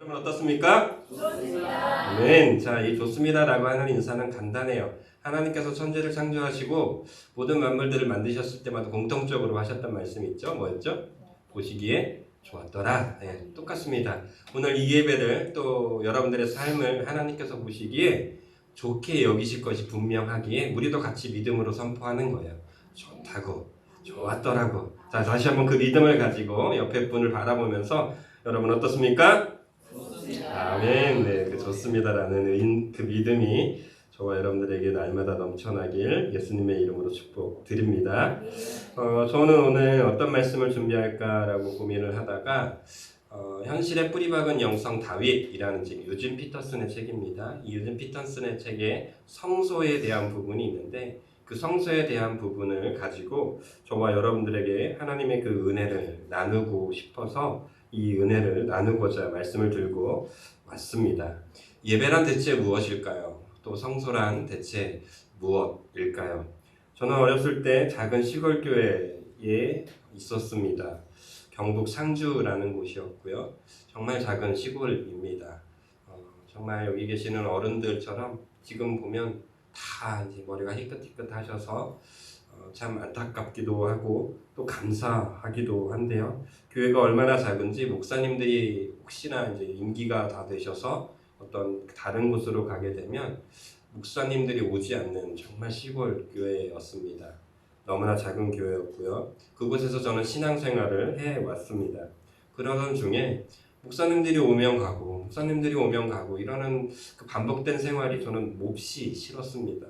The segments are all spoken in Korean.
여러분 어떻습니까? 좋습니다. 아멘. 자, 이 좋습니다라고 하는 인사는 간단해요. 하나님께서 천지를 창조하시고 모든 만물들을 만드셨을 때마다 공통적으로 하셨던 말씀이 있죠. 뭐였죠? 보시기에 좋았더라. 네, 똑같습니다. 오늘 이 예배를 또 여러분들의 삶을 하나님께서 보시기에 좋게 여기실 것이 분명하기에 우리도 같이 믿음으로 선포하는 거예요. 좋다고, 좋았더라고. 자, 다시 한번 그 믿음을 가지고 옆에 분을 바라보면서 여러분 어떻습니까? 아멘. 네, 그 좋습니다라는 그 믿음이 저와 여러분들에게 날마다 넘쳐나길 예수님의 이름으로 축복드립니다. 저는 오늘 어떤 말씀을 준비할까라고 고민을 하다가 현실의 뿌리박은 영성 다윗이라는 책, 유진 피터슨의 책입니다. 이 유진 피터슨의 책에 성소에 대한 부분이 있는데 그 성소에 대한 부분을 가지고 저와 여러분들에게 하나님의 그 은혜를 나누고 싶어서 이 은혜를 나누고자 말씀을 들고 왔습니다. 예배란 대체 무엇일까요? 또 성소란 대체 무엇일까요? 저는 어렸을 때 작은 시골 교회에 있었습니다. 경북 상주라는 곳이었고요. 정말 작은 시골입니다. 정말 여기 계시는 어른들처럼 지금 보면 다 이제 머리가 희끗희끗하셔서 참 안타깝기도 하고 또 감사하기도 한데요. 교회가 얼마나 작은지 목사님들이 혹시나 이제 임기가 다 되셔서 어떤 다른 곳으로 가게 되면 목사님들이 오지 않는 정말 시골 교회였습니다. 너무나 작은 교회였고요. 그곳에서 저는 신앙생활을 해왔습니다. 그러던 중에 목사님들이 오면 가고 이러는 그 반복된 생활이 저는 몹시 싫었습니다.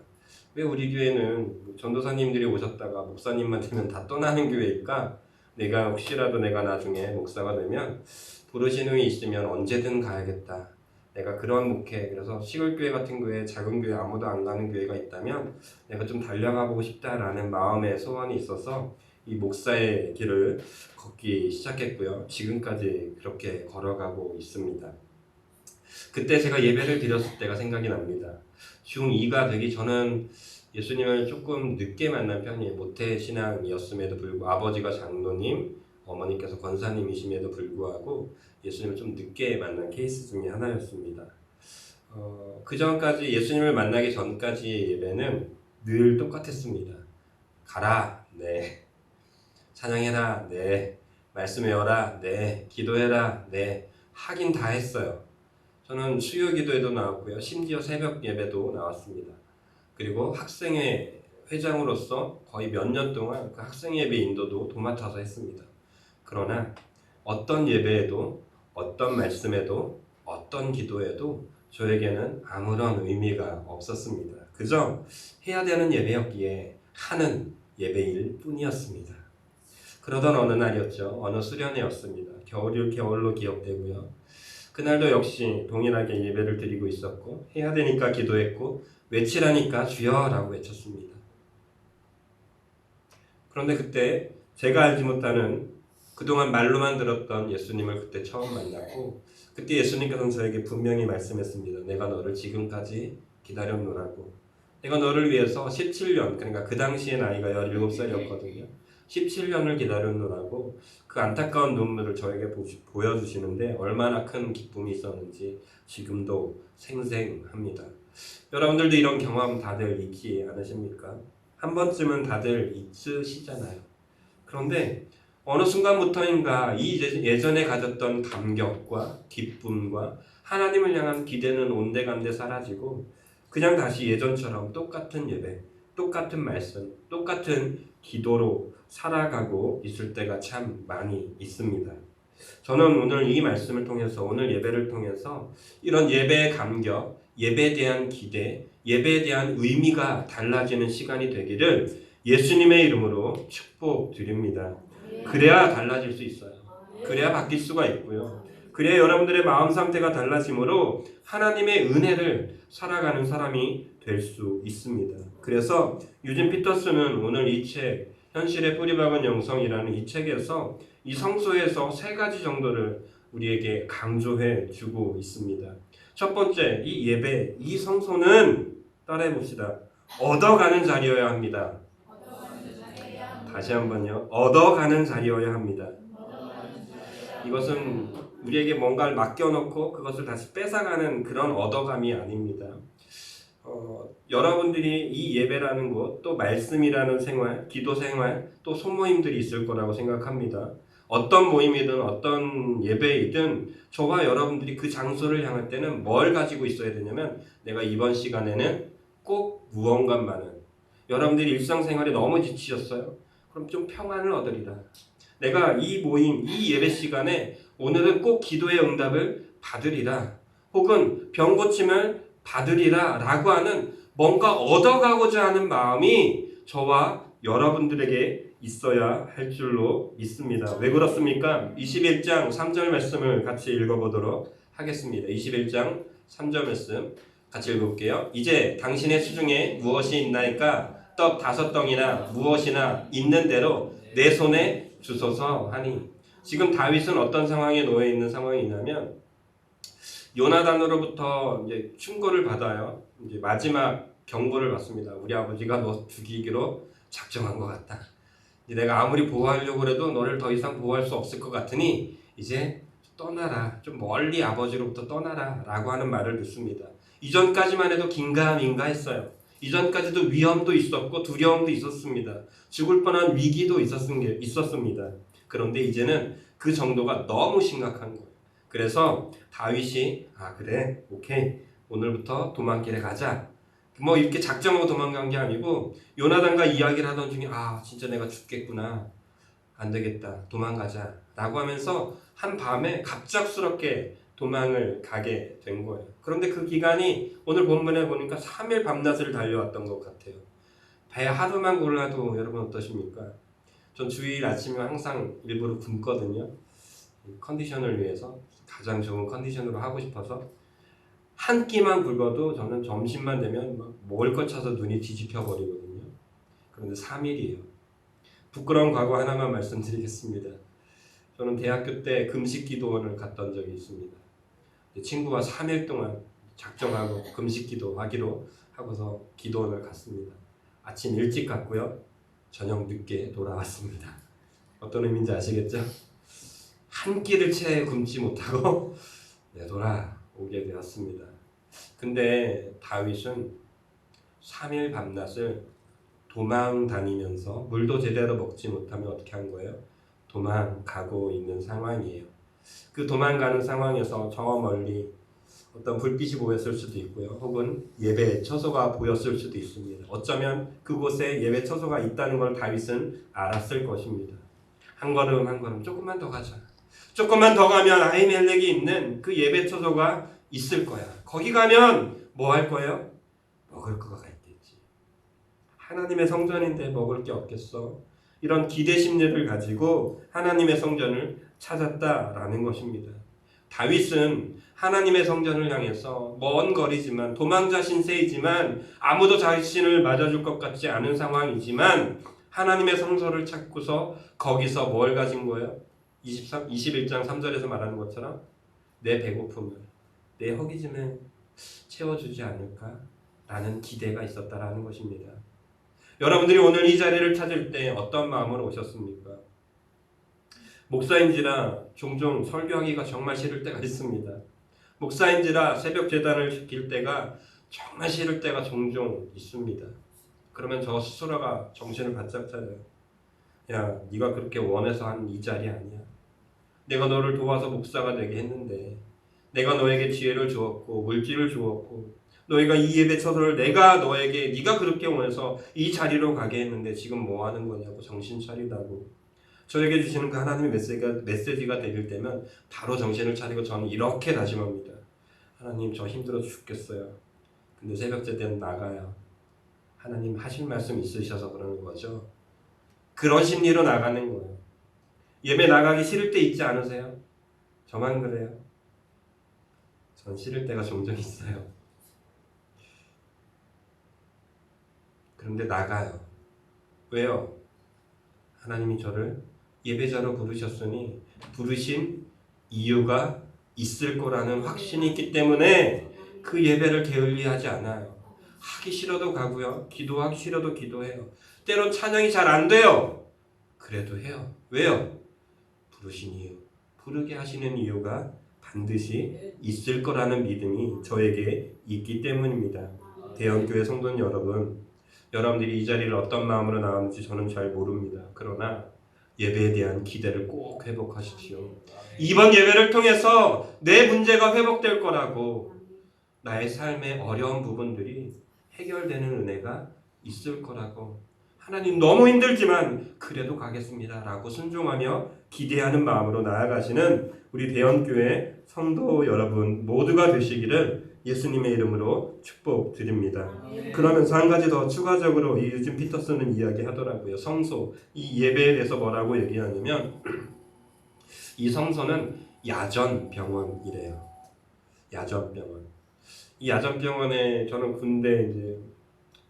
왜 우리 교회는 전도사님들이 오셨다가 목사님만 되면 다 떠나는 교회일까? 내가 혹시라도 내가 나중에 목사가 되면 부르시는 분 있으면 언제든 가야겠다. 내가 그런 목회, 그래서 시골교회 같은 교회, 작은 교회 아무도 안 가는 교회가 있다면 내가 좀 달려가보고 싶다라는 마음의 소원이 있어서 이 목사의 길을 걷기 시작했고요. 지금까지 그렇게 걸어가고 있습니다. 그때 제가 예배를 드렸을 때가 생각이 납니다. 중2가 되기 전은 예수님을 조금 늦게 만난 편이에요. 모태신앙이었음에도 불구하고 아버지가 장로님, 어머니께서 권사님이심에도 불구하고 예수님을 좀 늦게 만난 케이스 중에 하나였습니다. 그 전까지 예수님을 만나기 전까지 예배는 늘 똑같았습니다. 가라, 네. 찬양해라, 네. 말씀 외워라, 네. 기도해라, 네. 하긴 다 했어요. 저는 수요 기도에도 나왔고요. 심지어 새벽 예배도 나왔습니다. 그리고 학생회 회장으로서 거의 몇 년 동안 그 학생 예배 인도도 도맡아서 했습니다. 그러나 어떤 예배에도 어떤 말씀에도 어떤 기도에도 저에게는 아무런 의미가 없었습니다. 그저 해야 되는 예배였기에 하는 예배일 뿐이었습니다. 그러던 어느 날이었죠. 어느 수련회였습니다. 겨울로 기억되고요. 그날도 역시 동일하게 예배를 드리고 있었고 해야 되니까 기도했고 외치라니까 주여라고 외쳤습니다. 그런데 그때 제가 알지 못하는 그동안 말로만 들었던 예수님을 그때 처음 만났고 그때 예수님께서는 저에게 분명히 말씀했습니다. 내가 너를 지금까지 기다렸노라고. 내가 너를 위해서 17년, 그러니까 그 당시에 나이가 17살이었거든요. 17년을 기다렸노라고 그 안타까운 눈물을 저에게 보여주시는데 얼마나 큰 기쁨이 있었는지 지금도 생생합니다. 여러분들도 이런 경험 다들 있지 않으십니까? 한 번쯤은 다들 있으시잖아요. 그런데 어느 순간부터인가 이 예전에 가졌던 감격과 기쁨과 하나님을 향한 기대는 온데간데 사라지고 그냥 다시 예전처럼 똑같은 예배, 똑같은 말씀, 똑같은 기도로 살아가고 있을 때가 참 많이 있습니다. 저는 오늘 이 말씀을 통해서 오늘 예배를 통해서 이런 예배의 감격, 예배에 대한 기대, 예배에 대한 의미가 달라지는 시간이 되기를 예수님의 이름으로 축복드립니다. 그래야 달라질 수 있어요. 그래야 바뀔 수가 있고요. 그래야 여러분들의 마음 상태가 달라지므로 하나님의 은혜를 살아가는 사람이 될 수 있습니다. 그래서 유진 피터슨은 오늘 이 책 현실의 뿌리박은 영성이라는 이 책에서 이 성소에서 세 가지 정도를 우리에게 강조해 주고 있습니다. 첫 번째, 이 예배, 이 성소는 따라해 봅시다. 얻어가는 자리여야 합니다. 다시 한번요. 얻어가는 자리여야 합니다. 이것은 우리에게 뭔가를 맡겨놓고 그것을 다시 뺏어가는 그런 얻어감이 아닙니다. 여러분들이 이 예배라는 것, 또 말씀이라는 생활, 기도 생활, 또 소모임들이 있을 거라고 생각합니다. 어떤 모임이든 어떤 예배이든 저와 여러분들이 그 장소를 향할 때는 뭘 가지고 있어야 되냐면 내가 이번 시간에는 꼭 무언가만은 여러분들이 일상생활에 너무 지치셨어요? 그럼 좀 평안을 얻으리라. 내가 이 모임, 이 예배 시간에 오늘은 꼭 기도의 응답을 받으리라. 혹은 병 고침을 받으리라 라고 하는 뭔가 얻어가고자 하는 마음이 저와 여러분들에게 있어야 할 줄로 믿습니다. 왜 그렇습니까? 21장 3절 말씀을 같이 읽어보도록 하겠습니다. 21장 3절 말씀 같이 읽어볼게요. 이제 당신의 수중에 무엇이 있나이까? 떡 5덩이나 무엇이나 있는 대로 내 손에 주소서 하니. 지금 다윗은 어떤 상황에 놓여 있는 상황이냐면 요나단으로부터 이제 충고를 받아요. 이제 마지막 경고를 받습니다. 우리 아버지가 너 죽이기로 작정한 것 같다. 이제 내가 아무리 보호하려고 해도 너를 더 이상 보호할 수 없을 것 같으니 이제 떠나라. 좀 멀리 아버지로부터 떠나라. 라고 하는 말을 듣습니다. 이전까지만 해도 긴가민가 했어요. 이전까지도 위험도 있었고 두려움도 있었습니다. 죽을 뻔한 위기도 있었습니다. 그런데 이제는 그 정도가 너무 심각한 거예요. 그래서 다윗이 그래 오케이 오늘부터 도망길에 가자. 뭐 이렇게 작정하고 도망간 게 아니고 요나단과 이야기를 하던 중에 진짜 내가 죽겠구나. 안 되겠다. 도망가자. 라고 하면서 한밤에 갑작스럽게 도망을 가게 된 거예요. 그런데 그 기간이 오늘 본문에 보니까 3일 밤낮을 달려왔던 것 같아요. 배 하루만 골라도 여러분 어떠십니까? 전 주일 아침에 항상 일부러 굶거든요. 컨디션을 위해서 가장 좋은 컨디션으로 하고 싶어서 한 끼만 굶어도 저는 점심만 되면 막 먹을 것 찾아서 눈이 뒤집혀 버리거든요. 그런데 3일이에요. 부끄러운 과거 하나만 말씀드리겠습니다. 저는 대학교 때 금식 기도원을 갔던 적이 있습니다. 친구와 3일 동안 작정하고 금식 기도하기로 하고서 기도원을 갔습니다. 아침 일찍 갔고요. 저녁 늦게 돌아왔습니다. 어떤 의미인지 아시겠죠? 한 끼를 채 굶지 못하고 돌아오게 되었습니다. 근데 다윗은 3일 밤낮을 도망 다니면서 물도 제대로 먹지 못하면 어떻게 한 거예요? 도망가고 있는 상황이에요. 그 도망가는 상황에서 저 멀리 어떤 불빛이 보였을 수도 있고요. 혹은 예배 처소가 보였을 수도 있습니다. 어쩌면 그곳에 예배 처소가 있다는 걸 다윗은 알았을 것입니다. 한 걸음 한 걸음 조금만 더 가자. 조금만 더 가면 아히멜렉이 있는 그 예배 처소가 있을 거야. 거기 가면 뭐 할 거예요? 먹을 거가 있겠지. 하나님의 성전인데 먹을 게 없겠어. 이런 기대 심리를 가지고 하나님의 성전을 찾았다라는 것입니다. 다윗은 하나님의 성전을 향해서 먼 거리지만 도망자 신세이지만 아무도 자신을 맞아줄 것 같지 않은 상황이지만 하나님의 성소를 찾고서 거기서 뭘 가진 거예요? 21장 3절에서 말하는 것처럼 내 배고픔을 내 허기짐에 채워주지 않을까? 라는 기대가 있었다라는 것입니다. 여러분들이 오늘 이 자리를 찾을 때 어떤 마음으로 오셨습니까? 목사인지라 종종 설교하기가 정말 싫을 때가 있습니다. 목사인지라 새벽 제단을 지킬 때가 정말 싫을 때가 종종 있습니다. 그러면 저 스스로가 정신을 바짝 차려요. 야, 네가 그렇게 원해서 한 이 자리 아니야. 내가 너를 도와서 목사가 되게 했는데 내가 너에게 지혜를 주었고 물질을 주었고 너희가 이 예배 처소를 내가 너에게 네가 그렇게 원해서 이 자리로 가게 했는데 지금 뭐 하는 거냐고 정신 차리라고 저에게 주시는 그 하나님의 메시지가 들릴 때면 바로 정신을 차리고 저는 이렇게 다짐합니다. 하나님 저 힘들어 죽겠어요. 근데 새벽제 때는 나가요. 하나님 하실 말씀 있으셔서 그러는 거죠. 그런 심리로 나가는 거예요. 예배 나가기 싫을 때 있지 않으세요? 저만 그래요? 전 싫을 때가 종종 있어요. 그런데 나가요. 왜요? 하나님이 저를 예배자로 부르셨으니 부르신 이유가 있을 거라는 확신이 있기 때문에 그 예배를 게을리하지 않아요. 하기 싫어도 가고요. 기도하기 싫어도 기도해요. 때론 찬양이 잘 안 돼요. 그래도 해요. 왜요? 부르신 이유, 부르게 하시는 이유가 반드시 있을 거라는 믿음이 저에게 있기 때문입니다. 대형교회 성도님 여러분, 여러분들이 이 자리를 어떤 마음으로 나왔는지 저는 잘 모릅니다. 그러나 예배에 대한 기대를 꼭 회복하십시오. 이번 예배를 통해서 내 문제가 회복될 거라고, 나의 삶의 어려운 부분들이 해결되는 은혜가 있을 거라고, 하나님 너무 힘들지만 그래도 가겠습니다 라고 순종하며 기대하는 마음으로 나아가시는 우리 대형교회 성도 여러분 모두가 되시기를 예수님의 이름으로 축복드립니다. 그러면서 한 가지 더 추가적으로 이 유진 피터슨은 이야기하더라고요. 성소, 이 예배에 대해서 뭐라고 얘기하냐면 이 성소는 야전병원이래요. 야전병원. 이 야전병원에 저는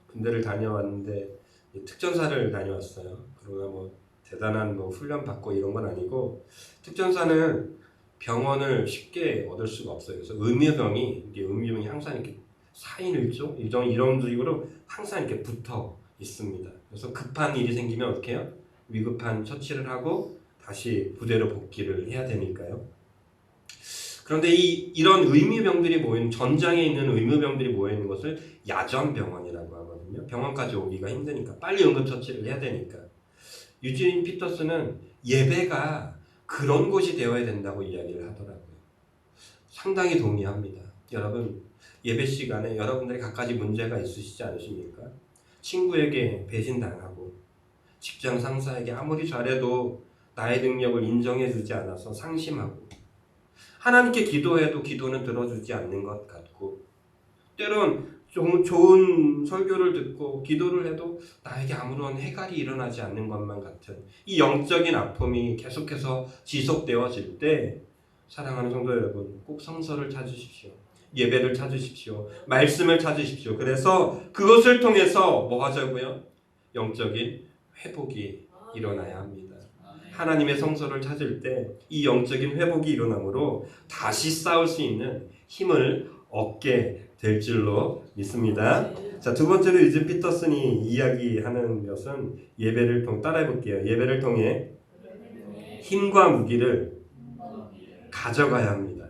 군대를 다녀왔는데 특전사를 다녀왔어요. 그러나 뭐 대단한 훈련 받고 이런 건 아니고, 특전사는 병원을 쉽게 얻을 수가 없어요. 그래서 의무병이 항상 이렇게 4인 1조 이런 식으로 항상 이렇게 붙어 있습니다. 그래서 급한 일이 생기면 어떻게 해요? 위급한 처치를 하고 다시 부대로 복귀를 해야 되니까요. 그런데 이런 의무병들이 모인, 전장에 있는 의무병들이 모여 있는 것을 야전병원이라고 하거든요. 병원까지 오기가 힘드니까, 빨리 응급처치를 해야 되니까. 유진 피터스는 예배가 그런 곳이 되어야 된다고 이야기를 하더라고요. 상당히 동의합니다. 여러분, 예배 시간에 여러분들이 갖가지 문제가 있으시지 않으십니까? 친구에게 배신당하고, 직장 상사에게 아무리 잘해도 나의 능력을 인정해주지 않아서 상심하고, 하나님께 기도해도 기도는 들어주지 않는 것 같고, 때론 좋은 설교를 듣고 기도를 해도 나에게 아무런 해갈이 일어나지 않는 것만 같은 이 영적인 아픔이 계속해서 지속되어질 때, 사랑하는 성도 여러분, 꼭 성서를 찾으십시오. 예배를 찾으십시오. 말씀을 찾으십시오. 그래서 그것을 통해서 뭐 하자고요? 영적인 회복이 일어나야 합니다. 하나님의 성소를 찾을 때 이 영적인 회복이 일어나므로 다시 싸울 수 있는 힘을 얻게 될 줄로 믿습니다. 자, 두 번째로 유진 피터슨이 이야기하는 것은 예배를 통해, 따라해 볼게요. 예배를 통해 힘과 무기를 가져가야 합니다.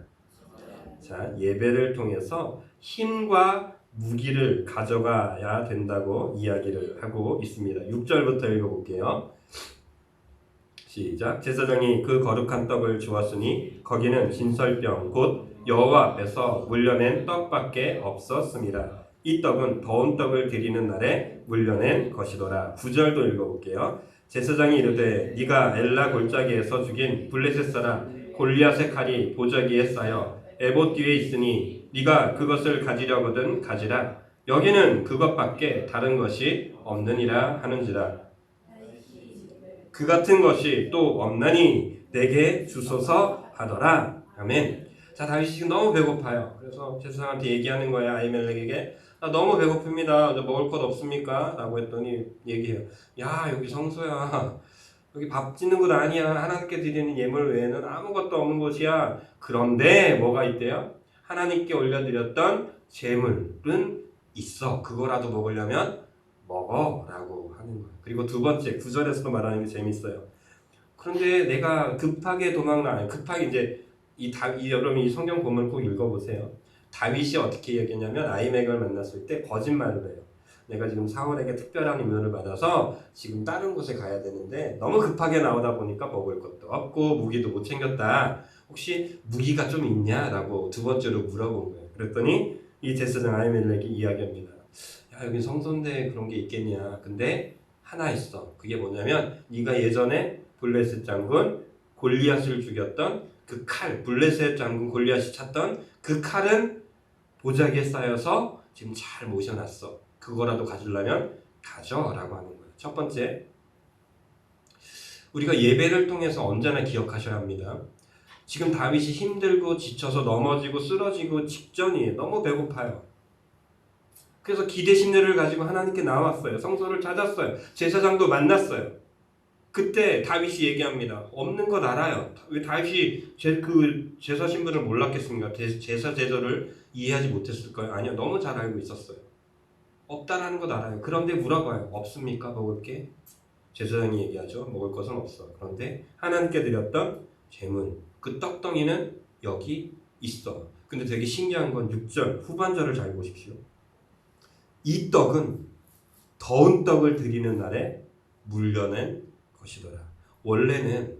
자, 예배를 통해서 힘과 무기를 가져가야 된다고 이야기를 하고 있습니다. 6절부터 읽어볼게요. 시작. 제사장이 그 거룩한 떡을 주었으니 거기는 진설병 곧 여호와 앞에서 물려낸 떡밖에 없었습니다. 이 떡은 더운 떡을 드리는 날에 물려낸 것이더라. 9절도 읽어볼게요. 제사장이 이르되 네가 엘라 골짜기에서 죽인 블레셋 사람 골리앗의 칼이 보자기에 쌓여 에봇 뒤에 있으니 네가 그것을 가지려거든 가지라. 여기는 그것밖에 다른 것이 없느니라 하는지라. 그 같은 것이 또 없나니 내게 주소서 하더라. 아멘. 자, 다윗이 지금 너무 배고파요. 그래서 제사장한테 얘기하는 거야. 아히멜렉에게. 나 너무 배고픕니다. 먹을 것 없습니까? 라고 했더니 얘기해요. 야, 여기 성소야. 여기 밥 짓는 곳 아니야. 하나님께 드리는 예물 외에는 아무것도 없는 곳이야. 그런데 뭐가 있대요? 하나님께 올려드렸던 제물은 있어. 그거라도 먹으려면 먹어라고 하는 거예요. 그리고 두 번째 9절에서도 말하는 게 재밌어요. 그런데 내가 급하게 급하게 이제 여러분 이 성경 본문을 꼭 읽어보세요. 다윗이 어떻게 얘기했냐면 아히멜렉을 만났을 때 거짓말을 해요. 내가 지금 사울에게 특별한 임무를 받아서 지금 다른 곳에 가야 되는데 너무 급하게 나오다 보니까 먹을 것도 없고 무기도 못 챙겼다. 혹시 무기가 좀 있냐라고 두 번째로 물어본 거예요. 그랬더니 이 제사장 아히멜렉이 이야기합니다. 야, 여기 성소인데 그런 게 있겠냐. 근데 하나 있어. 그게 뭐냐면 네가 예전에 블레셋 장군 골리앗을 죽였던 그 칼, 블레셋 장군 골리앗이 찾던 그 칼은 보자기에 쌓여서 지금 잘 모셔놨어. 그거라도 가지려면 가져라고 하는 거예요. 첫 번째, 우리가 예배를 통해서 언제나 기억하셔야 합니다. 지금 다윗이 힘들고 지쳐서 넘어지고 쓰러지고 직전이에요. 너무 배고파요. 그래서 기대심들을 가지고 하나님께 나왔어요. 성소를 찾았어요. 제사장도 만났어요. 그때 다윗이 얘기합니다. 없는 것 알아요. 왜 다윗이 그 제사 신분을 몰랐겠습니까? 제사 제도를 이해하지 못했을까요? 아니요. 너무 잘 알고 있었어요. 없다라는 것 알아요. 그런데 물어봐요. 없습니까? 먹을 게? 제사장이 얘기하죠. 먹을 것은 없어. 그런데 하나님께 드렸던 재물. 그 떡덩이는 여기 있어. 근데 되게 신기한 건 6절 후반절을 잘 보십시오. 이 떡은 더운 떡을 드리는 날에 물려낸 것이더라. 원래는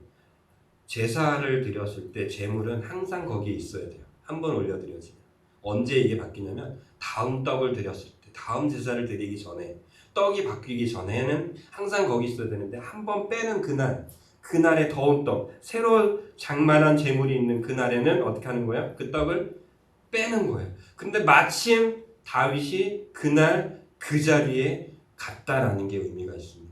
제사를 드렸을 때 제물은 항상 거기에 있어야 돼요. 한 번 올려드려지면. 언제 이게 바뀌냐면 다음 떡을 드렸을 때, 다음 제사를 드리기 전에, 떡이 바뀌기 전에는 항상 거기 있어야 되는데 한 번 빼는 그날의 더운 떡, 새로 장만한 제물이 있는 그날에는 어떻게 하는 거야? 그 떡을 빼는 거예요. 근데 마침 다윗이 그날 그 자리에 갔다라는 게 의미가 있습니다.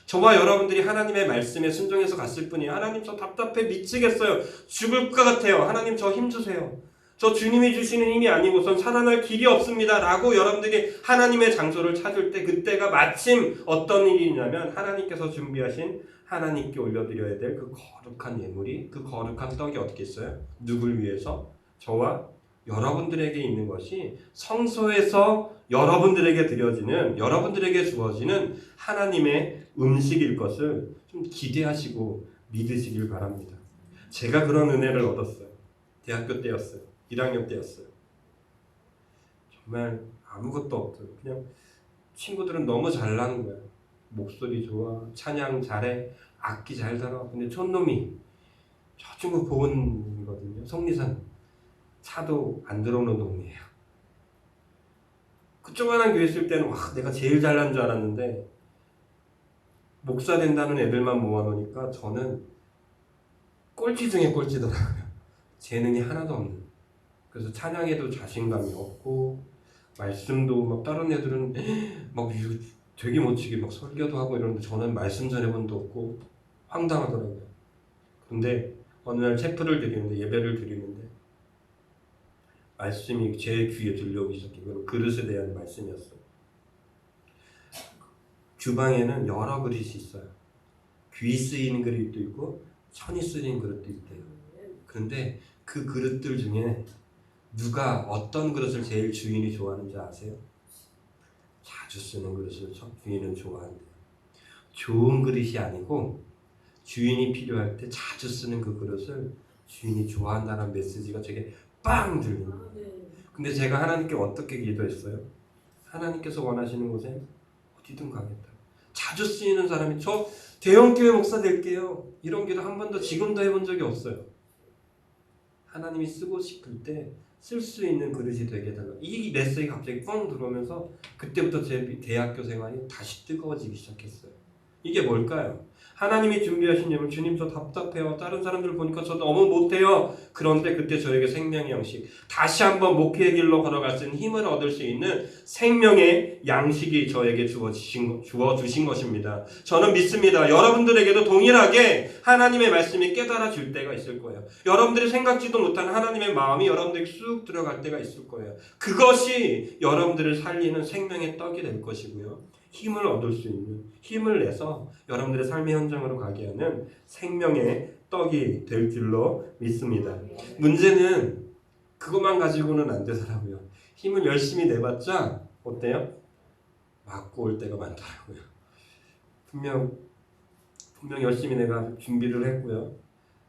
저와 여러분들이 하나님의 말씀에 순종해서 갔을 뿐이에요. 하나님 저 답답해 미치겠어요. 죽을 것 같아요. 하나님 저 힘주세요. 저 주님이 주시는 힘이 아니고선 살아날 길이 없습니다. 라고 여러분들이 하나님의 장소를 찾을 때 그때가 마침 어떤 일이 있냐면 하나님께서 준비하신 하나님께 올려드려야 될 그 거룩한 예물이, 그 거룩한 떡이 어떻게 있어요? 누굴 위해서? 저와 여러분들에게 있는 것이 성소에서 여러분들에게 드려지는, 여러분들에게 주어지는 하나님의 음식일 것을 좀 기대하시고 믿으시길 바랍니다. 제가 그런 은혜를 얻었어요. 대학교 때였어요. 1학년 때였어요. 정말 아무것도 없어요. 그냥 친구들은 너무 잘나는 거야. 목소리 좋아, 찬양 잘해, 악기 잘 다뤄. 근데 촌놈이, 저 친구 보은이거든요. 속리산 차도 안 들어오는 동네예요. 그 조그만한 교회 있을 때는 와 내가 제일 잘난 줄 알았는데 목사 된다는 애들만 모아놓으니까 저는 꼴찌 중에 꼴찌더라고요. 재능이 하나도 없는. 그래서 찬양에도 자신감이 없고 말씀도 막 다른 애들은 막 되게 멋지게 막 설교도 하고 이러는데 저는 말씀 전해본 적 없고 황당하더라고요. 근데 어느 날 체프를 드리는데, 예배를 드리는데 말씀이 제 귀에 들려오기 시작해요. 그릇에 대한 말씀이었어요. 주방에는 여러 그릇이 있어요. 귀 쓰이는 그릇도 있고 천이 쓰이는 그릇도 있대요. 그런데 그 그릇들 중에 누가 어떤 그릇을 제일 주인이 좋아하는지 아세요? 자주 쓰는 그릇을 주인은 좋아한대요. 좋은 그릇이 아니고 주인이 필요할 때 자주 쓰는 그 그릇을 주인이 좋아한다는 메시지가 되게 빵 들리는 거예요. 근데 제가 하나님께 어떻게 기도했어요? 하나님께서 원하시는 곳에 어디든 가겠다. 자주 쓰이는 사람이 저 대형교회 목사 될게요. 이런 기도 한 번도 지금도 해본 적이 없어요. 하나님이 쓰고 싶을 때 쓸 수 있는 그릇이 되게 해달라. 이 메시지가 갑자기 뻥 들어오면서 그때부터 제 대학교 생활이 다시 뜨거워지기 시작했어요. 이게 뭘까요? 하나님이 준비하신 예물, 주님 저 답답해요. 다른 사람들 보니까 저 너무 못해요. 그런데 그때 저에게 생명의 양식, 다시 한번 목회의 길로 걸어갈 수 있는 힘을 얻을 수 있는 생명의 양식이 저에게 주어주신 것입니다. 저는 믿습니다. 여러분들에게도 동일하게 하나님의 말씀이 깨달아질 때가 있을 거예요. 여러분들이 생각지도 못한 하나님의 마음이 여러분들에게 쑥 들어갈 때가 있을 거예요. 그것이 여러분들을 살리는 생명의 떡이 될 것이고요. 힘을 얻을 수 있는, 힘을 내서 여러분들의 삶의 현장으로 가게 하는 생명의 떡이 될 줄로 믿습니다. 문제는 그것만 가지고는 안 되더라고요. 힘을 열심히 내봤자 어때요? 맞고 올 때가 많더라고요. 분명 열심히 내가 준비를 했고요.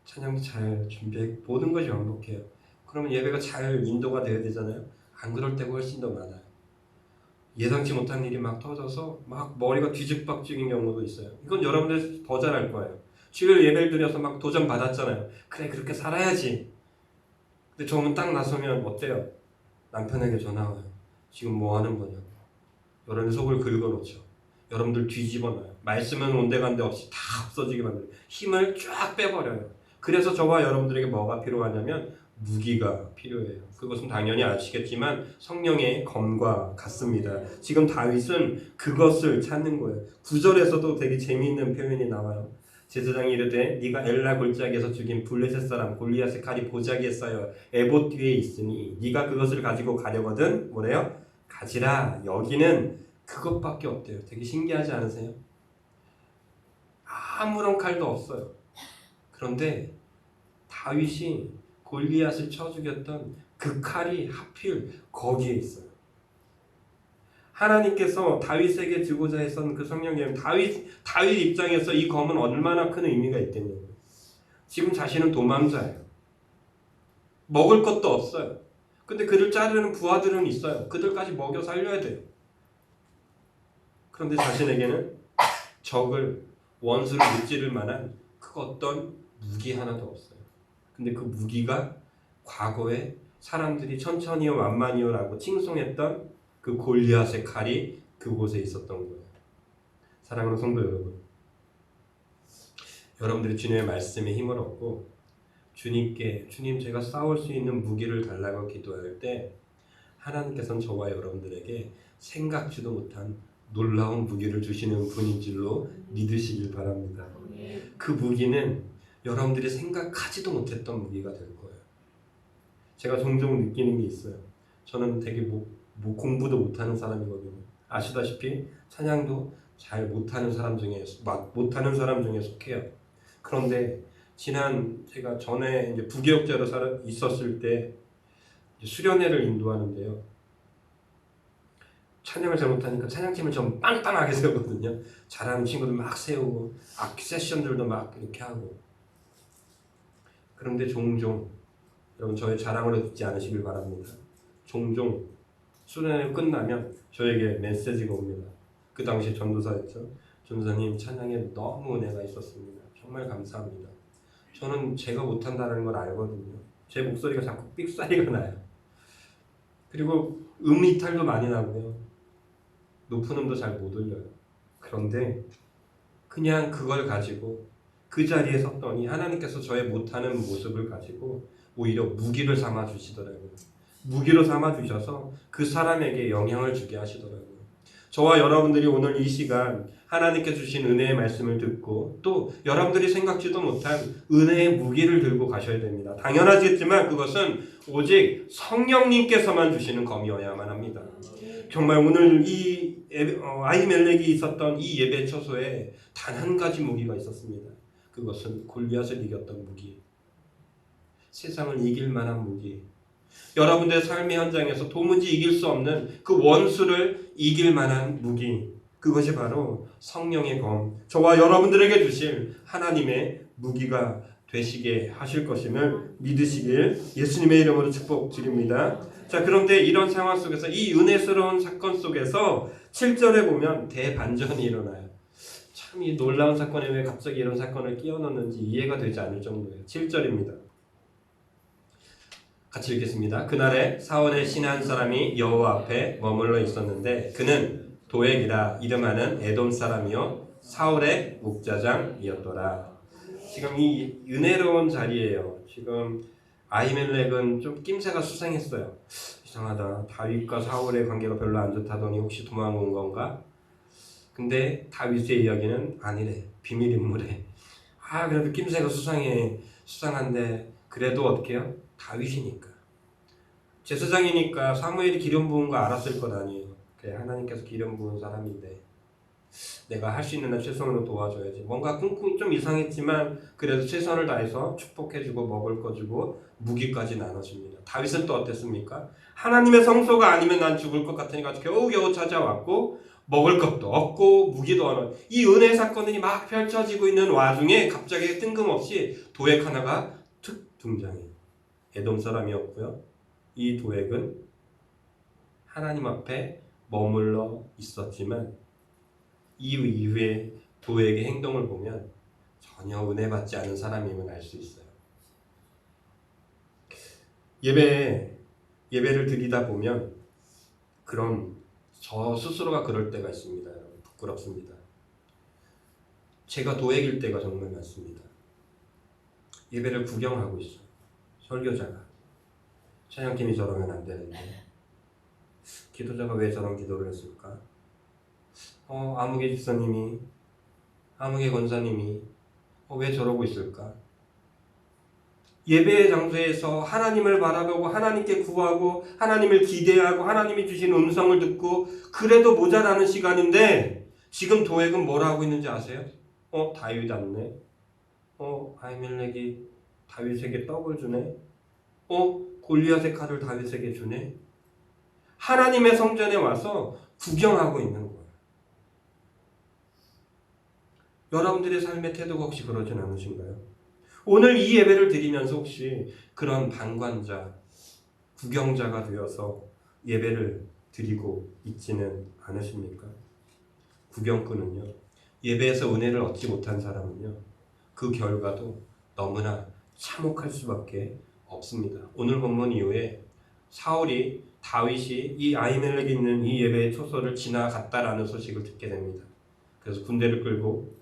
찬양도 잘 준비했고 모든 것이 완벽해요. 그러면 예배가 잘 인도가 돼야 되잖아요. 안 그럴 때가 훨씬 더 많아요. 예상치 못한 일이 막 터져서 막 머리가 뒤죽박죽인 경우도 있어요. 이건 여러분들 더 잘 알 거예요. 주일 예배를 드려서 막 도전 받았잖아요. 그래 그렇게 살아야지. 근데 저는 딱 나서면 어때요? 남편에게 전화 와요. 지금 뭐 하는 거냐고. 여러분 속을 긁어놓죠. 여러분들 뒤집어놔요. 말씀은 온데간데 없이 다 없어지게 만들어요. 힘을 쫙 빼버려요. 그래서 저와 여러분들에게 뭐가 필요하냐면 무기가 필요해요. 그것은 당연히 아시겠지만 성령의 검과 같습니다. 지금 다윗은 그것을 찾는 거예요. 9절에서도 되게 재미있는 표현이 나와요. 제사장이 이르되 네가 엘라 골짜기에서 죽인 블레셋 사람 골리앗의 칼이 보자기에 쌓여 에봇 뒤에 있으니 네가 그것을 가지고 가려거든 뭐래요? 가지라. 여기는 그것밖에 없대요. 되게 신기하지 않으세요? 아무런 칼도 없어요. 그런데 다윗이 골리앗을 쳐 죽였던 그 칼이 하필 거기에 있어요. 하나님께서 다윗에게 주고자 했던 그 성령의 다윗 입장에서 이 검은 얼마나 큰 의미가 있겠냐고요. 지금 자신은 도망자예요. 먹을 것도 없어요. 근데 그를 자르는 부하들은 있어요. 그들까지 먹여 살려야 돼요. 그런데 자신에게는 적을, 원수를 무찌를 만한 그 어떤 무기 하나도 없어요. 근데 그 무기가 과거에 사람들이 천천히요 만만히요 라고 칭송했던 그 골리앗의 칼이 그곳에 있었던 거예요. 사랑하는 성도 여러분, 여러분들이 주님의 말씀에 힘을 얻고 주님께 주님 제가 싸울 수 있는 무기를 달라고 기도할 때 하나님께서는 저와 여러분들에게 생각지도 못한 놀라운 무기를 주시는 분인 줄로 믿으시길 바랍니다. 그 무기는 여러분들이 생각하지도 못했던 무기가 될 거예요. 제가 종종 느끼는 게 있어요. 저는 되게 공부도 못하는 사람이거든요. 아시다시피 찬양도 잘 못하는 사람 중에 속해요. 그런데 제가 전에 이제 부교육자로 있었을 때 수련회를 인도하는데요. 찬양을 잘 못하니까 찬양팀을 좀 빵빵하게 세우거든요. 잘하는 친구들 막 세우고 악기 세션들도 막 이렇게 하고. 그런데 종종 여러분 저의 자랑으로 듣지 않으시길 바랍니다. 종종 수련회 끝나면 저에게 메시지가 옵니다. 그 당시 전도사였죠. 전도사님 찬양에 너무 은혜가 있었습니다. 정말 감사합니다. 저는 제가 못한다는 걸 알거든요. 제 목소리가 자꾸 삑사리가 나요. 그리고 이탈도 많이 나고요. 높은 음도 잘 못 올려요. 그런데 그냥 그걸 가지고 그 자리에 섰더니 하나님께서 저의 못하는 모습을 가지고 오히려 무기를 삼아 주시더라고요. 무기로 삼아 주셔서 그 사람에게 영향을 주게 하시더라고요. 저와 여러분들이 오늘 이 시간 하나님께 주신 은혜의 말씀을 듣고 또 여러분들이 생각지도 못한 은혜의 무기를 들고 가셔야 됩니다. 당연하겠지만 그것은 오직 성령님께서만 주시는 검이어야만 합니다. 정말 오늘 이 아히멜렉이 있었던 이 예배 처소에 단 한 가지 무기가 있었습니다. 그것은 골리앗을 이겼던 무기. 세상을 이길 만한 무기. 여러분들의 삶의 현장에서 도무지 이길 수 없는 그 원수를 이길 만한 무기. 그것이 바로 성령의 검. 저와 여러분들에게 주실 하나님의 무기가 되시게 하실 것임을 믿으시길 예수님의 이름으로 축복드립니다. 자, 그런데 이런 상황 속에서 이 은혜스러운 사건 속에서 7절에 보면 대반전이 일어나요. 참 이 놀라운 사건에 왜 갑자기 이런 사건을 끼워 넣는지 이해가 되지 않을 정도예요. 7절입니다. 같이 읽겠습니다. 그날에 사울의 신하 한 사람이 여호와 앞에 머물러 있었는데 그는 도액이라 이름하는 에돔 사람이요 사울의 목자장이었더라. 지금 이 은혜로운 자리예요. 지금 아히멜렉은 좀 낌새가 수상했어요. 이상하다. 다윗과 사울의 관계가 별로 안 좋다더니 혹시 도망온 건가? 근데 다윗의 이야기는 아니래. 비밀 인물에. 그래도 낌새가 수상한데 그래도 어떻게 해요? 다윗이니까. 제사장이니까 사무엘이 기름 부은 거 알았을 것 아니에요. 그래, 하나님께서 기름 부은 사람인데 내가 할 수 있는 한 최선으로 도와줘야지. 뭔가 꿍꿍 좀 이상했지만 그래도 최선을 다해서 축복해주고 먹을 거 주고 무기까지 나눠줍니다. 다윗은 또 어땠습니까? 하나님의 성소가 아니면 난 죽을 것 같으니까 겨우겨우 찾아왔고 먹을 것도 없고 무기도 안 하고 이 은혜 사건들이 막 펼쳐지고 있는 와중에 갑자기 뜬금없이 도액 하나가 툭 등장해요. 에돔 사람이었고요. 이 도액은 하나님 앞에 머물러 있었지만 이후에 도액의 행동을 보면 전혀 은혜 받지 않은 사람임을 알 수 있어요. 예배를 드리다 보면 저 스스로가 그럴 때가 있습니다. 여러분. 부끄럽습니다. 제가 도액일 때가 정말 많습니다. 예배를 구경하고 있어요. 설교자가. 찬양팀이 저러면 안 되는데 기도자가 왜 저런 기도를 했을까? 아무개 집사님이 아무개 권사님이 왜 저러고 있을까? 예배의 장소에서 하나님을 바라보고 하나님께 구하고 하나님을 기대하고 하나님이 주신 음성을 듣고 그래도 모자라는 시간인데 지금 도액은 뭐라 하고 있는지 아세요? 다윗 왔네. 아히멜렉이 다윗에게 떡을 주네. 골리앗의 칼을 다윗에게 주네. 하나님의 성전에 와서 구경하고 있는 거예요. 여러분들의 삶의 태도가 혹시 그러진 않으신가요? 오늘 이 예배를 드리면서 혹시 그런 방관자, 구경자가 되어서 예배를 드리고 있지는 않으십니까? 구경꾼은요, 예배에서 은혜를 얻지 못한 사람은요, 그 결과도 너무나 참혹할 수밖에 없습니다. 오늘 본문 이후에 사울이 다윗이 이 아히멜렉에 있는 이 예배의 초소를 지나갔다라는 소식을 듣게 됩니다. 그래서 군대를 끌고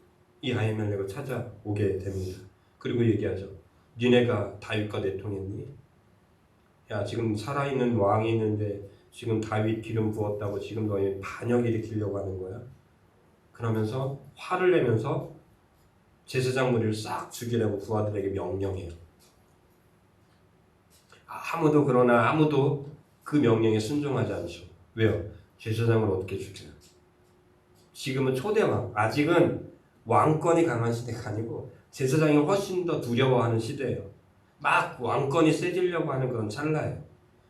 이 아히멜렉을 찾아오게 됩니다. 그리고 얘기하죠. 니네가 다윗과 내통했니? 야, 지금 살아있는 왕이 있는데 지금 다윗 기름 부었다고 지금 너희 반역 일으키려고 하는 거야? 그러면서 화를 내면서 제사장 무리를 싹 죽이라고 부하들에게 명령해요. 그러나 아무도 그 명령에 순종하지 않죠. 왜요? 제사장을 어떻게 죽여요? 지금은 초대왕, 아직은 왕권이 강한 시대가 아니고 제사장이 훨씬 더 두려워하는 시대예요. 막 왕권이 세지려고 하는 그런 찰나예요.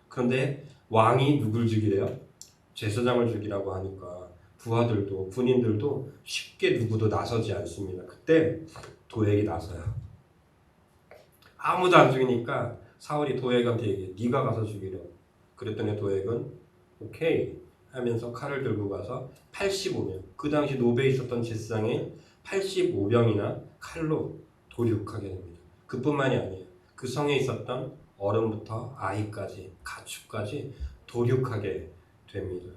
그런데 왕이 누굴 죽이래요? 제사장을 죽이라고 하니까 부하들도 군인들도 쉽게 누구도 나서지 않습니다. 그때 도액이 나서요. 아무도 안 죽이니까 사울이 도액한테 얘기해. 네가 가서 죽이려. 그랬더니 도액은 오케이 하면서 칼을 들고 가서 85명, 그 당시 노베에 있었던 제사장의 85명이나 칼로 도륙하게 됩니다. 그뿐만이 아니에요. 그 성에 있었던 어른부터 아이까지, 가축까지 도륙하게 됩니다.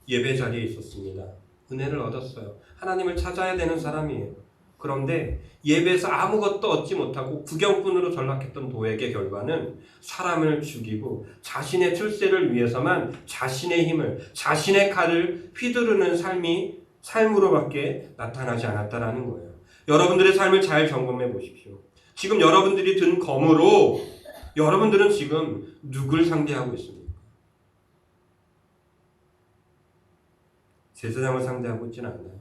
예배 자리에 있었습니다. 은혜를 얻었어요. 하나님을 찾아야 되는 사람이에요. 그런데 예배에서 아무것도 얻지 못하고 구경꾼으로 전락했던 도액의 결과는 사람을 죽이고 자신의 출세를 위해서만 자신의 힘을, 자신의 칼을 휘두르는 삶으로밖에 나타나지 않았다라는 거예요. 여러분들의 삶을 잘 점검해 보십시오. 지금 여러분들이 든 검으로 여러분들은 지금 누굴 상대하고 있습니까? 제사장을 상대하고 있지는 않나요?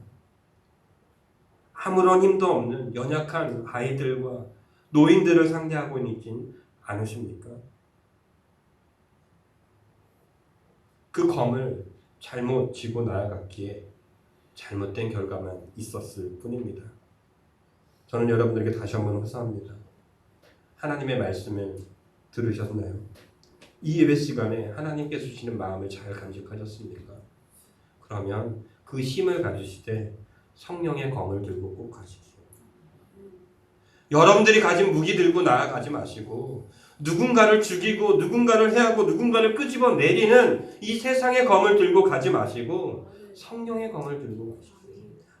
아무런 힘도 없는 연약한 아이들과 노인들을 상대하고 있진 않으십니까? 그 검을 잘못 쥐고 나아갔기에 잘못된 결과만 있었을 뿐입니다. 저는 여러분들에게 다시 한번 호소합니다. 하나님의 말씀을 들으셨나요? 이 예배 시간에 하나님께서 주시는 마음을 잘 간직하셨습니까? 그러면 그 힘을 가지시되 성령의 검을 들고 꼭 가십시오. 여러분들이 가진 무기 들고 나아가지 마시고 누군가를 죽이고 누군가를 해하고 누군가를 끄집어 내리는 이 세상의 검을 들고 가지 마시고 성령의 검을 들고 가십시오.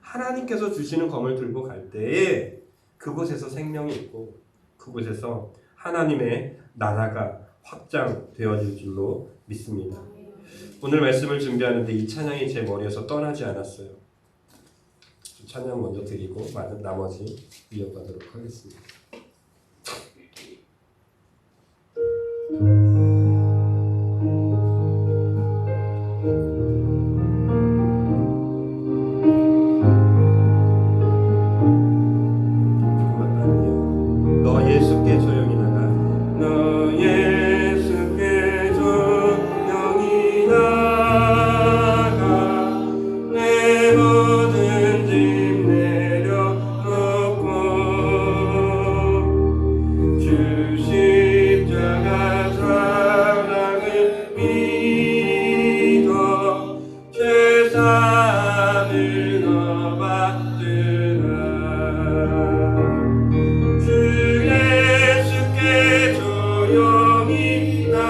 하나님께서 주시는 검을 들고 갈 때에 그곳에서 생명이 있고 그곳에서 하나님의 나라가 확장되어질 줄로 믿습니다. 오늘 말씀을 준비하는데 이 찬양이 제 머리에서 떠나지 않았어요. 찬양 먼저 드리고 나머지 이어가도록 하겠습니다. 너 예수께 조용히 나가. 너 예수께 조용히 나가. 내 모든 짐 내려놓고 주 십자가 사랑을 믿어 죄사함을 너 받으라. 주 예수께 조용히 나가.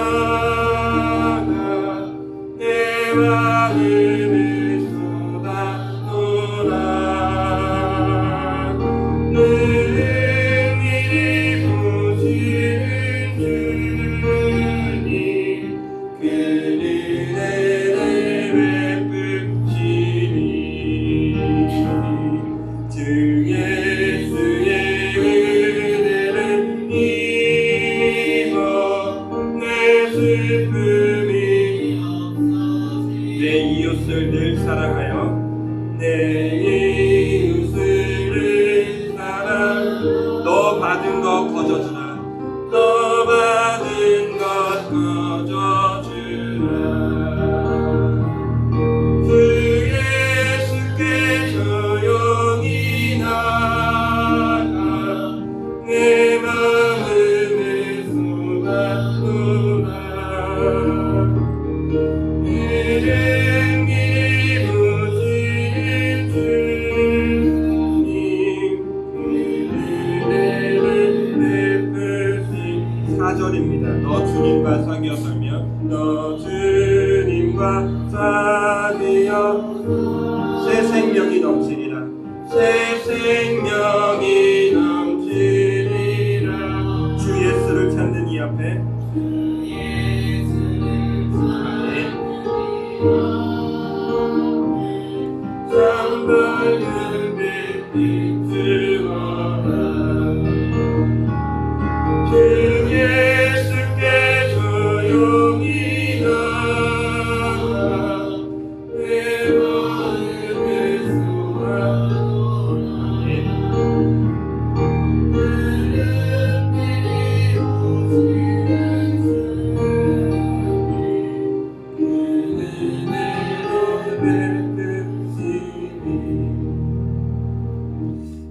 내 마음을 쏟아놓으라. 능히 보시는 주 4절입니다. 너 주님과 사귀어 살면 너 주님과 사귀어 새 생명이 넘치리라. 새 생명이 넘치리라. 주 예수를 찾는 이 앞에 상발을 비추어라. 주 예수께 조용히 나가 내 마음을 쏘아오라.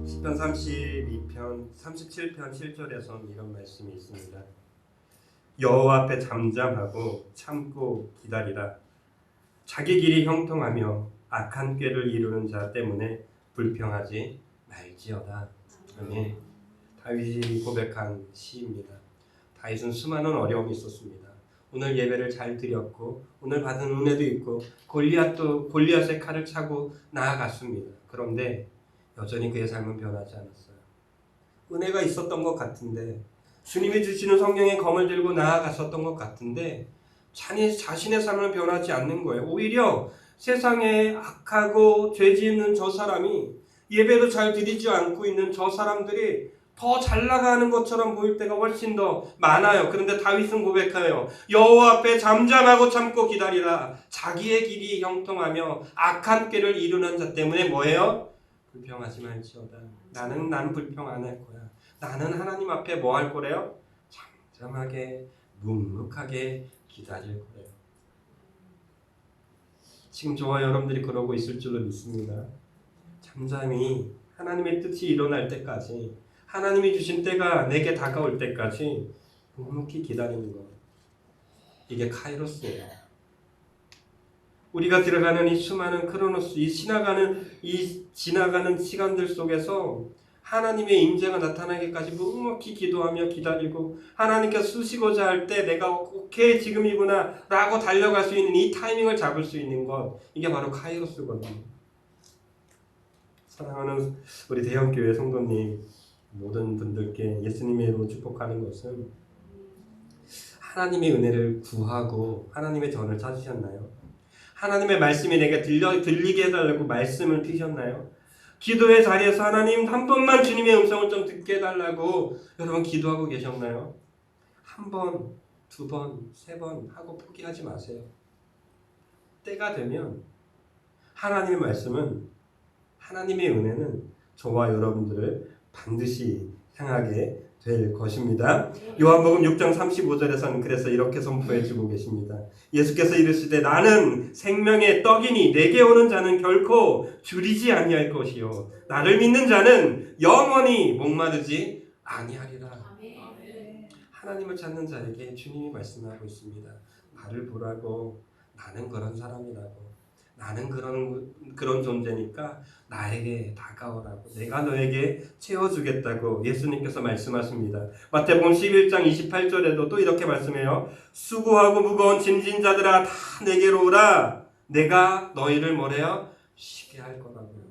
시편 32편 37편 7절에선 이런 말씀이 있습니다. 여호와 앞에 잠잠하고 참고 기다리라. 자기 길이 형통하며 악한 꾀를 이루는 자 때문에 불평하지 말지어다. 아멘. 다윗이 고백한 시입니다. 다윗은 수많은 어려움이 있었습니다. 오늘 예배를 잘 드렸고 오늘 받은 은혜도 있고 골리앗의 칼을 차고 나아갔습니다. 그런데 여전히 그의 삶은 변하지 않았어요. 은혜가 있었던 것 같은데 주님이 주시는 성령의 검을 들고 나아갔었던 것 같은데 자신의 삶은 변하지 않는 거예요. 오히려 세상에 악하고 죄 짓는 저 사람이 예배도 잘 드리지 않고 있는 저 사람들이 더 잘 나가는 것처럼 보일 때가 훨씬 더 많아요. 그런데 다윗은 고백해요. 여호와 앞에 잠잠하고 참고 기다리라. 자기의 길이 형통하며 악한 꾀를 이루는 자 때문에 뭐예요? 불평하지 말지어다. 나는 불평 안 할 거야. 나는 하나님 앞에 뭐 할 거래요? 잠잠하게 묵묵하게 기다릴 거래요. 지금 저와 여러분들이 그러고 있을 줄로 믿습니다. 잠잠히 하나님의 뜻이 일어날 때까지, 하나님이 주신 때가 내게 다가올 때까지 묵묵히 기다리는 것, 이게 카이로스예요. 우리가 들어가는 이 수많은 크로노스, 이 지나가는 시간들 속에서 하나님의 임재가 나타나기까지 묵묵히 기도하며 기다리고, 하나님께서 쓰시고자 할 때 내가 오케이 지금이구나 라고 달려갈 수 있는 이 타이밍을 잡을 수 있는 것, 이게 바로 카이로스거든요. 사랑하는 우리 대형교회 성도님, 모든 분들께 예수님의 이름으로 축복하는 것은 하나님의 은혜를 구하고 하나님의 전을 찾으셨나요? 하나님의 말씀이 내게 들리게 해달라고 말씀을 피셨나요? 기도의 자리에서 하나님 한 번만 주님의 음성을 좀 듣게 해달라고 여러분 기도하고 계셨나요? 한 번, 두 번, 세 번 하고 포기하지 마세요. 때가 되면 하나님의 말씀은, 하나님의 은혜는 저와 여러분들을 반드시 향하게 될 것입니다. 요한복음 6장 35절에서는 그래서 이렇게 선포해 주고 계십니다. 예수께서 이르시되 나는 생명의 떡이니 내게 오는 자는 결코 줄이지 아니할 것이요 나를 믿는 자는 영원히 목마르지 아니하리라. 하나님을 찾는 자에게 주님이 말씀하고 있습니다. 나를 보라고, 나는 그런 사람이라고, 나는 그런 존재니까 나에게 다가오라고, 내가 너에게 채워주겠다고 예수님께서 말씀하십니다. 마태복음 11장 28절에도 또 이렇게 말씀해요. 수고하고 무거운 짐진 자들아 다 내게로 오라. 내가 너희를 뭐래요? 쉬게 할 거라고요.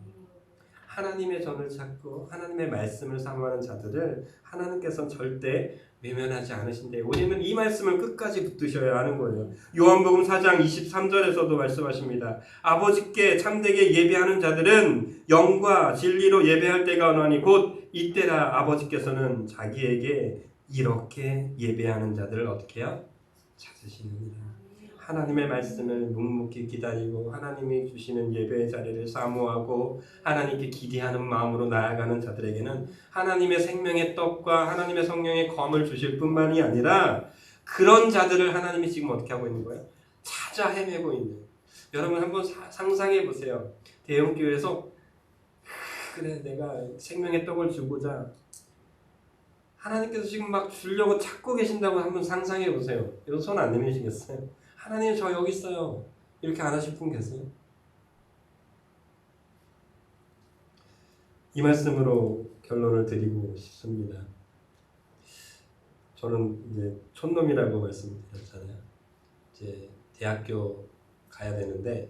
하나님의 전을 찾고 하나님의 말씀을 사모하는 자들을 하나님께서는 절대 외면하지 않으신데, 우리는 이 말씀을 끝까지 붙드셔야 하는 거예요. 요한복음 4장 23절에서도 말씀하십니다. 아버지께 참되게 예배하는 자들은 영과 진리로 예배할 때가 오나니 곧 이때라. 아버지께서는 자기에게 이렇게 예배하는 자들을 어떻게 해요? 찾으시느니라. 하나님의 말씀을 묵묵히 기다리고 하나님이 주시는 예배의 자리를 사모하고 하나님께 기대하는 마음으로 나아가는 자들에게는 하나님의 생명의 떡과 하나님의 성령의 검을 주실 뿐만이 아니라, 그런 자들을 하나님이 지금 어떻게 하고 있는 거예요? 찾아 헤매고 있는. 여러분 한번 상상해 보세요. 대형교회에서 그래 내가 생명의 떡을 주고자 하나님께서 지금 막 주려고 찾고 계신다고 한번 상상해 보세요. 이거 손 안 내미시겠어요? 하나님 저 여기 있어요. 이렇게 안 하실 분 계세요? 이 말씀으로 결론을 드리고 싶습니다. 저는 이제 촌놈이라고 말씀드렸잖아요. 이제 대학교 가야 되는데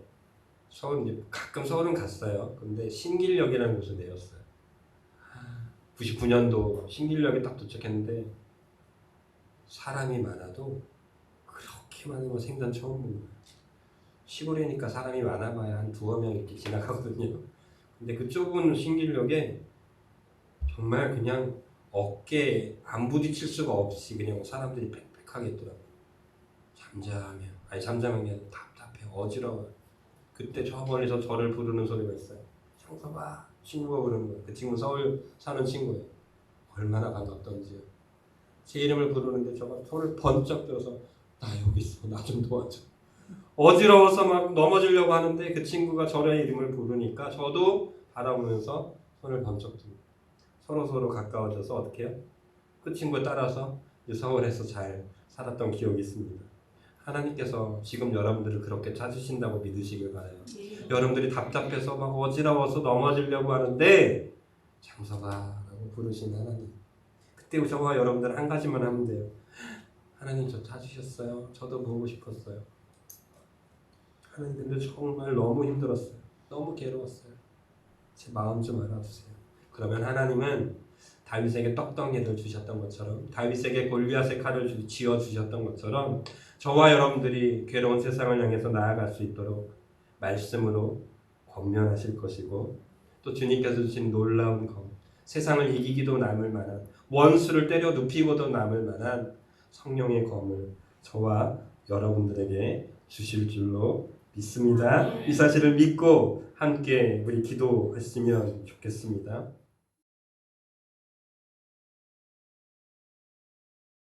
서울 이제 가끔 서울은 갔어요. 근데 신길역이라는 곳을 내렸어요. 99년도 신길역에 딱 도착했는데 사람이 많아도 그렇게 많은 거 생전 처음 본 거예요. 시골이니까 사람이 많아봐야 한 두어 명 이렇게 지나가거든요. 근데 그 좁은 신길역에 정말 그냥 어깨에 안 부딪힐 수가 없이 그냥 사람들이 빽빽하게 있더라고요. 잠잠한 게 아니라 답답해, 어지러워요. 그때 저 멀리서 저를 부르는 소리가 있어요. 창섭아, 친구가 부르는 거예요. 그 친구 서울 사는 친구예요. 얼마나 반갑던지요. 제 이름을 부르는데 저가 손을 번쩍 들어서 나 여기 있어, 나 좀 도와줘. 어지러워서 막 넘어지려고 하는데 그 친구가 저의 이름을 부르니까 저도 바라보면서 손을 번쩍 들고 서로 가까워져서 어떻게 해요? 그 친구에 따라서 서울에서 잘 살았던 기억이 있습니다. 하나님께서 지금 여러분들을 그렇게 찾으신다고 믿으시길 바라요. 여러분들이 답답해서 막 어지러워서 넘어지려고 하는데 장서가 라고 부르신 하나님, 그때 저와 여러분들 한 가지만 하면 돼요. 하나님 저 찾으셨어요. 저도 보고 싶었어요. 하나님 근데 정말 너무 힘들었어요. 너무 괴로웠어요. 제 마음 좀 알아주세요. 그러면 하나님은 다윗에게 떡덩이를 주셨던 것처럼, 다윗에게 골리앗의 칼을 쥐어주셨던 것처럼 저와 여러분들이 괴로운 세상을 향해서 나아갈 수 있도록 말씀으로 권면하실 것이고, 또 주님께서 주신 놀라운 검, 세상을 이기기도 남을 만한, 원수를 때려 눕히고도 남을 만한 성령의 검을 저와 여러분들에게 주실 줄로 믿습니다. 이 사실을 믿고 함께 우리 기도하시면 좋겠습니다.